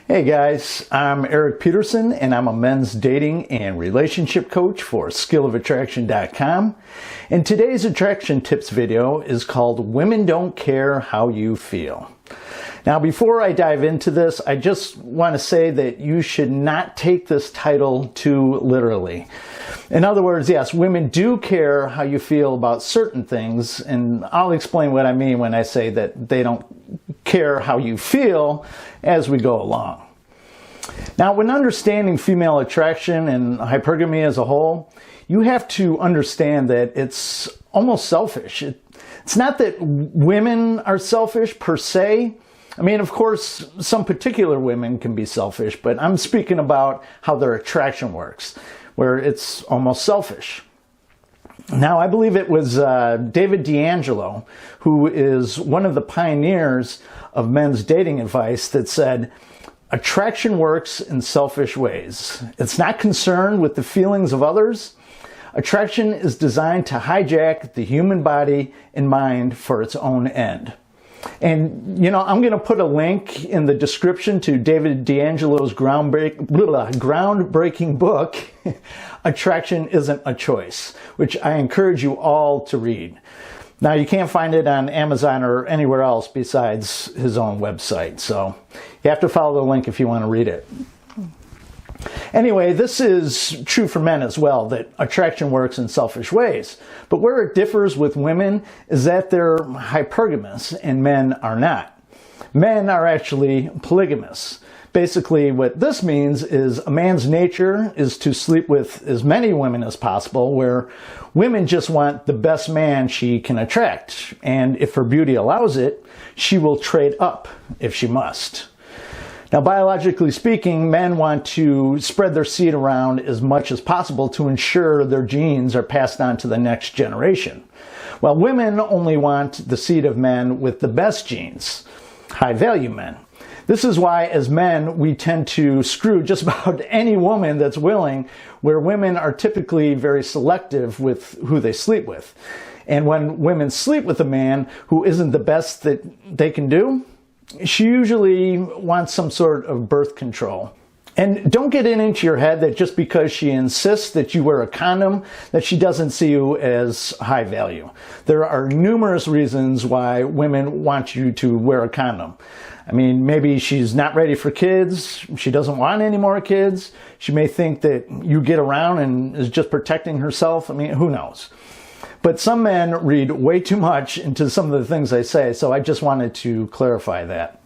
Hey guys, I'm Erik Peterson and I'm a men's dating and relationship coach for 𝕁𝕚𝕚 and today's attraction tips video is called Women Don't Care How You Feel. Now before I dive into this, I just want to say that you should not take this title too literally. In other words, yes, women do care how you feel about certain things, and I'll explain what I mean when I say that they don't care how you feel as we go along. Now, when understanding female attraction and hypergamy as a whole, you have to understand that it's almost selfish. It's not that women are selfish per se. I mean, of course, some particular women can be selfish, but I'm speaking about how their attraction works, where it's almost selfish. Now, I believe it was David 𝕉𝕠𝕠𝕠, who is one of the pioneers of men's dating advice, that said, attraction works in selfish ways. It's not concerned with the feelings of others. Attraction is designed to hijack the human body and mind for its own end. And, you know, I'm going to put a link in the description to David 𝕉𝕠𝕠𝕠's groundbreaking book, Attraction Isn't a Choice, which I encourage you all to read. Now, you can't find it on Amazon or anywhere else besides his own website, so you have to follow the link if you want to read it. Anyway, this is true for men as well, that attraction works in selfish ways. But where it differs with women is that they're hypergamous and men are not. Men are actually polygamous. Basically, what this means is a man's nature is to sleep with as many women as possible, where women just want the best man she can attract. And if her beauty allows it, she will trade up if she must. Now, biologically speaking, men want to spread their seed around as much as possible to ensure their genes are passed on to the next generation. While women only want the seed of men with the best genes, high-value men. This is why, as men, we tend to screw just about any woman that's willing, where women are typically very selective with who they sleep with. And when women sleep with a man who isn't the best that they can do, she usually wants some sort of birth control. And don't get it into your head that just because she insists that you wear a condom, that she doesn't see you as high value. There are numerous reasons why women want you to wear a condom. I mean, maybe she's not ready for kids. She doesn't want any more kids. She may think that you get around and is just protecting herself. I mean, who knows? But some men read way too much into some of the things I say, so I just wanted to clarify that.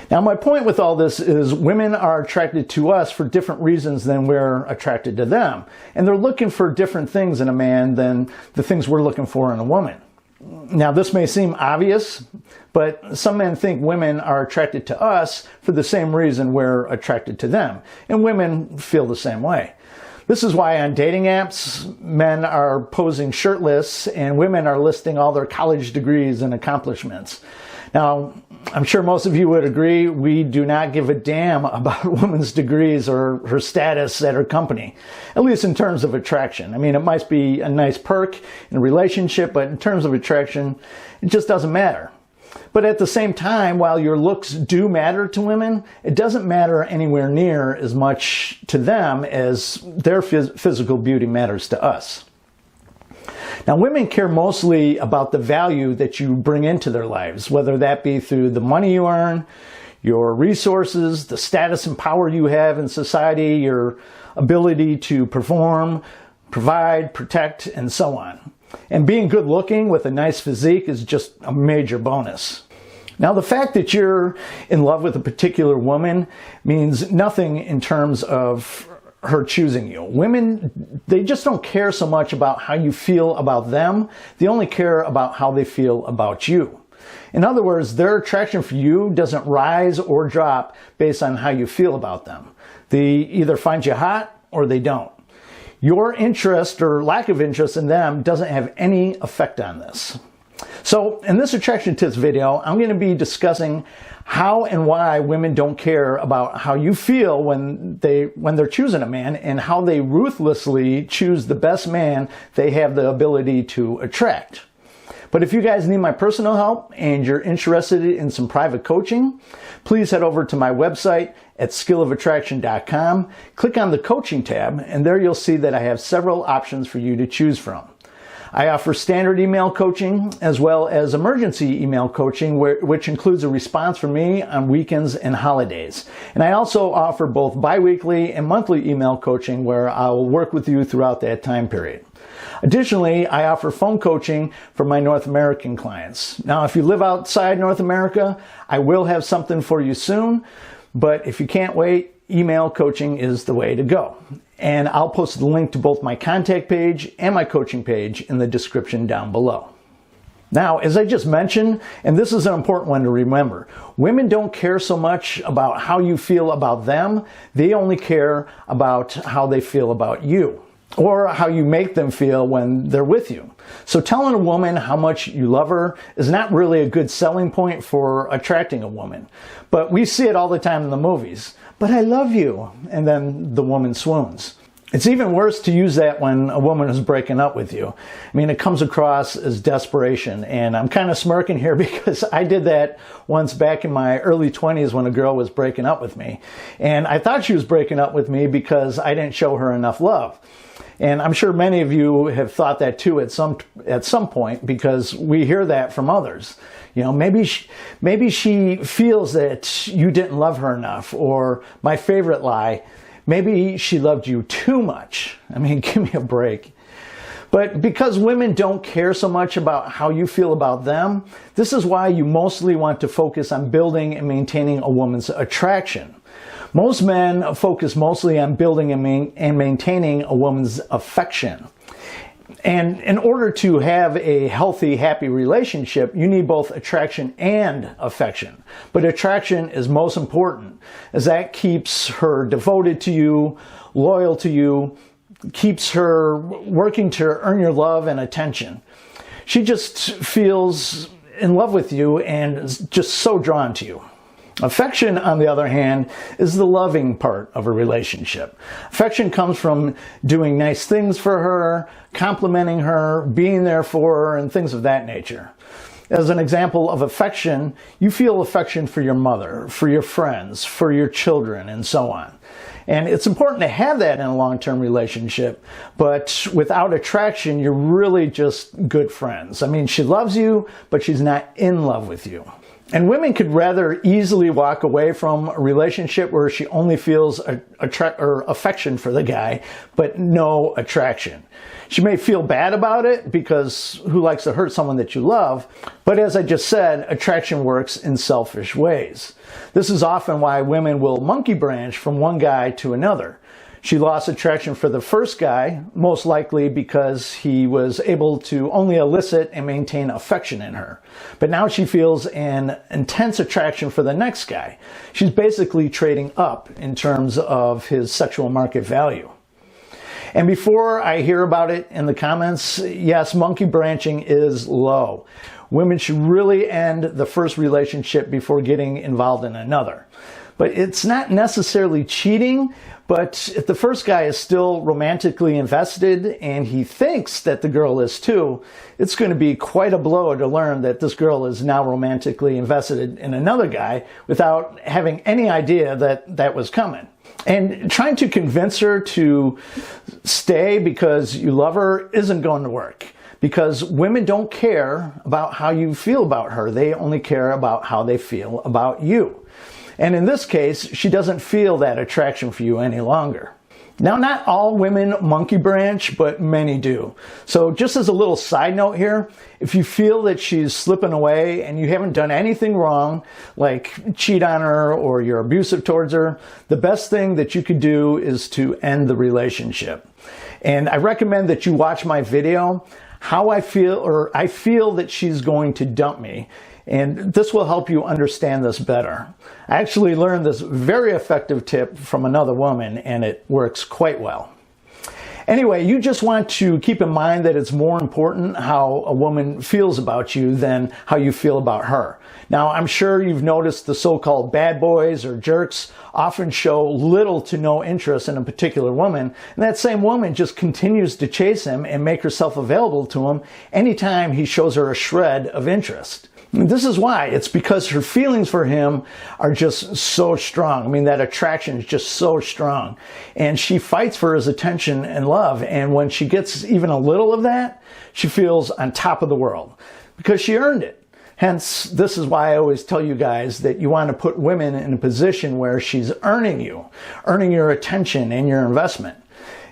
Now, my point with all this is women are attracted to us for different reasons than we're attracted to them. And they're looking for different things in a man than the things we're looking for in a woman. Now, this may seem obvious, but some men think women are attracted to us for the same reason we're attracted to them. And women feel the same way. This is why on dating apps, men are posing shirtless and women are listing all their college degrees and accomplishments. Now, I'm sure most of you would agree, we do not give a damn about a woman's degrees or her status at her company, at least in terms of attraction. I mean, it might be a nice perk in a relationship, but in terms of attraction, it just doesn't matter. But at the same time, while your looks do matter to women, it doesn't matter anywhere near as much to them as their physical beauty matters to us. Now, women care mostly about the value that you bring into their lives, whether that be through the money you earn, your resources, the status and power you have in society, your ability to perform, provide, protect, and so on. And being good looking with a nice physique is just a major bonus. Now, the fact that you're in love with a particular woman means nothing in terms of her choosing you. Women, they just don't care so much about how you feel about them. They only care about how they feel about you. In other words, their attraction for you doesn't rise or drop based on how you feel about them. They either find you hot or they don't. Your interest or lack of interest in them doesn't have any effect on this. So in this attraction tips video, I'm going to be discussing how and why women don't care about how you feel when they're choosing a man, and how they ruthlessly choose the best man they have the ability to attract. But if you guys need my personal help and you're interested in some private coaching, please head over to my website at skill-of-attraction.com. Click on the coaching tab, and there you'll see that I have several options for you to choose from. I offer standard email coaching as well as emergency email coaching, which includes a response from me on weekends and holidays. And I also offer both biweekly and monthly email coaching where I will work with you throughout that time period. Additionally, I offer phone coaching for my North American clients. Now, if you live outside North America, I will have something for you soon, but if you can't wait, email coaching is the way to go. And I'll post the link to both my contact page and my coaching page in the description down below. Now, as I just mentioned, and this is an important one to remember, women don't care so much about how you feel about them. They only care about how they feel about you, or how you make them feel when they're with you. So telling a woman how much you love her is not really a good selling point for attracting a woman. But we see it all the time in the movies. But I love you. And then the woman swoons. It's even worse to use that when a woman is breaking up with you. I mean, it comes across as desperation. And I'm kind of smirking here because I did that once back in my early 20s when a girl was breaking up with me. And I thought she was breaking up with me because I didn't show her enough love. And I'm sure many of you have thought that too at some point, because we hear that from others. You know, maybe she feels that you didn't love her enough, or my favorite lie, maybe she loved you too much. I mean, give me a break. But because women don't care so much about how you feel about them, this is why you mostly want to focus on building and maintaining a woman's attraction. Most men focus mostly on building and maintaining a woman's affection. And in order to have a healthy, happy relationship, you need both attraction and affection. But attraction is most important, as that keeps her devoted to you, loyal to you, keeps her working to earn your love and attention. She just feels in love with you and is just so drawn to you. Affection, on the other hand, is the loving part of a relationship. Affection comes from doing nice things for her, complimenting her, being there for her, and things of that nature. As an example of affection, you feel affection for your mother, for your friends, for your children, and so on. And it's important to have that in a long-term relationship, but without attraction, you're really just good friends. I mean, she loves you, but she's not in love with you. And women could rather easily walk away from a relationship where she only feels affection for the guy, but no attraction. She may feel bad about it, because who likes to hurt someone that you love? But as I just said, attraction works in selfish ways. This is often why women will monkey branch from one guy to another. She lost attraction for the first guy, most likely because he was able to only elicit and maintain affection in her. But now she feels an intense attraction for the next guy. She's basically trading up in terms of his sexual market value. And before I hear about it in the comments, yes, monkey branching is low. Women should really end the first relationship before getting involved in another. But it's not necessarily cheating, but if the first guy is still romantically invested and he thinks that the girl is too, it's going to be quite a blow to learn that this girl is now romantically invested in another guy without having any idea that that was coming. And trying to convince her to stay because you love her isn't going to work, because women don't care about how you feel about her. They only care about how they feel about you. And in this case, she doesn't feel that attraction for you any longer. Now, not all women monkey branch, but many do. So just as a little side note here, if you feel that she's slipping away and you haven't done anything wrong, like cheat on her or you're abusive towards her, the best thing that you could do is to end the relationship. And I recommend that you watch my video, How I Feel, or I Feel That She's Going to Dump Me. And this will help you understand this better. I actually learned this very effective tip from another woman, and it works quite well. Anyway, you just want to keep in mind that it's more important how a woman feels about you than how you feel about her. Now, I'm sure you've noticed the so-called bad boys or jerks often show little to no interest in a particular woman, and that same woman just continues to chase him and make herself available to him anytime he shows her a shred of interest. And this is why. It's because her feelings for him are just so strong. I mean, that attraction is just so strong. And she fights for his attention and love. And when she gets even a little of that, she feels on top of the world because she earned it. Hence, this is why I always tell you guys that you want to put women in a position where she's earning you, earning your attention and your investment.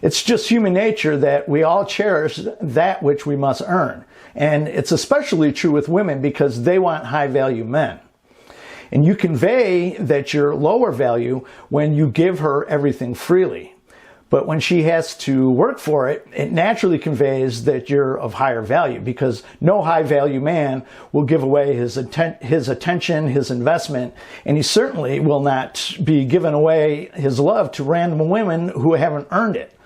It's just human nature that we all cherish that which we must earn. And it's especially true with women because they want high-value men. And you convey that you're lower value when you give her everything freely. But when she has to work for it, it naturally conveys that you're of higher value because no high-value man will give away his attention, his investment, and he certainly will not be giving away his love to random women who haven't earned it.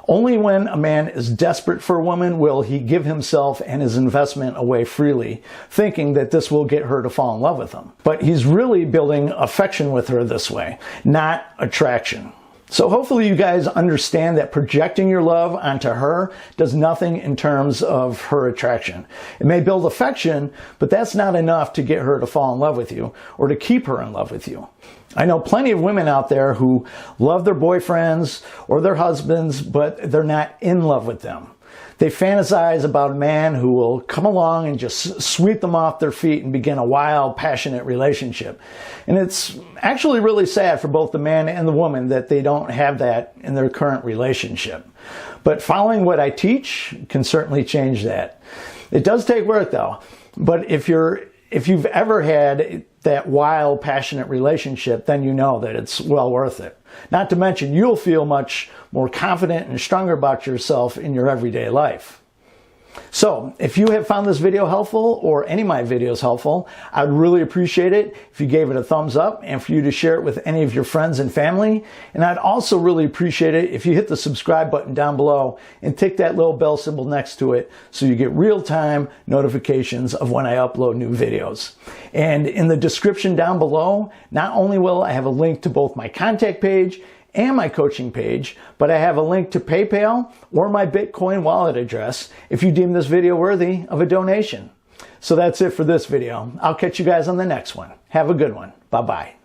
Only when a man is desperate for a woman will he give himself and his investment away freely, thinking that this will get her to fall in love with him. But he's really building affection with her this way, not attraction. So hopefully you guys understand that projecting your love onto her does nothing in terms of her attraction. It may build affection, but that's not enough to get her to fall in love with you or to keep her in love with you. I know plenty of women out there who love their boyfriends or their husbands, but they're not in love with them. They fantasize about a man who will come along and just sweep them off their feet and begin a wild, passionate relationship. And it's actually really sad for both the man and the woman that they don't have that in their current relationship. But following what I teach can certainly change that. It does take work though. But if you've ever had that wild, passionate relationship, then you know that it's well worth it. Not to mention, you'll feel much more confident and stronger about yourself in your everyday life. So, if you have found this video helpful or any of my videos helpful, I'd really appreciate it if you gave it a thumbs up and for you to share it with any of your friends and family. And I'd also really appreciate it if you hit the subscribe button down below and tick that little bell symbol next to it so you get real-time notifications of when I upload new videos. And in the description down below, not only will I have a link to both my contact page and my coaching page, but I have a link to PayPal or my Bitcoin wallet address if you deem this video worthy of a donation. So that's it for this video. I'll catch you guys on the next one. Have a good one. Bye-bye.